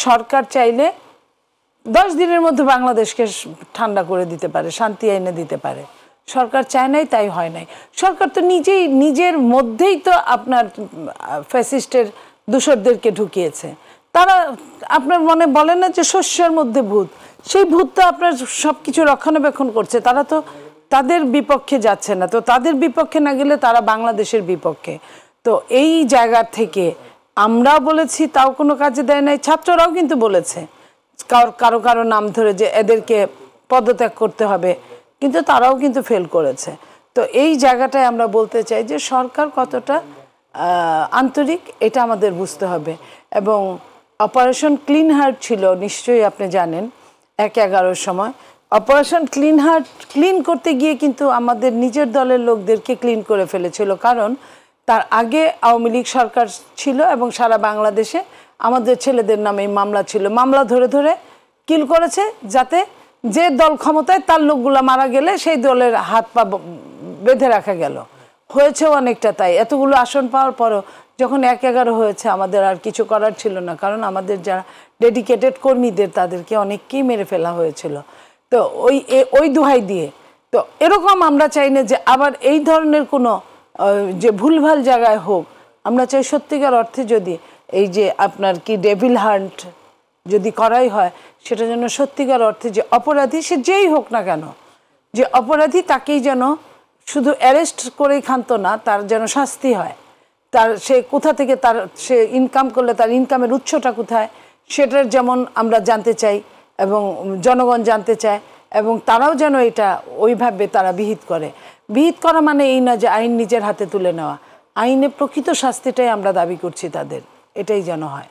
সরকার চাইলে 10 দিনের মধ্যে বাংলাদেশকে ঠান্ডা করে দিতে পারে, শান্তি এনে দিতে পারে। সরকার চায় নাই, তাই হয় নাই। সরকার তো নিজের মধ্যেই তো আপনার ফ্যাসিস্টের দূষরদেরকে ঢুকিয়েছে। তারা আপনার মনে বলে না যে শস্যের মধ্যে ভূত, সেই ভূত তো আপনার সব কিছু রক্ষণাবেক্ষণ করছে। তারা তো তাদের বিপক্ষে যাচ্ছে না, তো তাদের বিপক্ষে না গেলে তারা বাংলাদেশের বিপক্ষে। তো এই জায়গা থেকে আমরাও বলেছি, তাও কোনো কাজে দেয় নাই। ছাত্ররাও কিন্তু বলেছে কারো কারো নাম ধরে যে এদেরকে পদত্যাগ করতে হবে, কিন্তু তারাও কিন্তু ফেল করেছে। তো এই জায়গাটায় আমরা বলতে চাই যে সরকার কতটা আন্তরিক এটা আমাদের বুঝতে হবে। এবং অপারেশন ক্লিন হার্ট ছিল, নিশ্চয়ই আপনি জানেন, 1/11 সময় অপারেশন ক্লিন হার্ট ক্লিন করতে গিয়ে কিন্তু আমাদের নিজের দলের লোকদেরকে ক্লিন করে ফেলেছিল। কারণ তার আগে আওয়ামী লীগ সরকার ছিল এবং সারা বাংলাদেশে আমাদের ছেলেদের নামে মামলা ছিল। মামলা ধরে ধরে কিল করেছে, যাতে যে দল ক্ষমতায় তার লোকগুলা মারা গেলে সেই দলের হাত পা বেঁধে রাখা গেল। হয়েছেও অনেকটা তাই। এতগুলো আসন পাওয়ার পরও যখন 1/11 হয়েছে আমাদের আর কিছু করার ছিল না, কারণ আমাদের যারা ডেডিকেটেড কর্মীদের তাদেরকে অনেককেই মেরে ফেলা হয়েছিল। তো ওই দোহাই দিয়ে তো এরকম আমরা চাই না যে আবার এই ধরনের কোনো যে ভুলভাল জায়গায় হোক। আমরা চাই সত্যিকার অর্থে যদি এই যে আপনার কি ডেভিল হান্ট যদি করাই হয়, সেটা যেন সত্যিকার অর্থে যে অপরাধী সে যেই হোক না কেন, যে অপরাধী তাকেই যেন শুধু অ্যারেস্ট করেই ক্ষান্ত না, তার যেন শাস্তি হয়। তার সে কোথা থেকে সে ইনকাম করলে তার ইনকামের উৎসটা কোথায় সেটার যেমন আমরা জানতে চাই এবং জনগণ জানতে চায়, এবং তারাও যেন এটা ওইভাবে তারা বিহিত করে। বিহিত করা মানে এই না যে আইন নিজের হাতে তুলে নেওয়া, আইনে প্রকৃত শাস্তিটাই আমরা দাবি করছি তাদের, এটাই যেন হয়।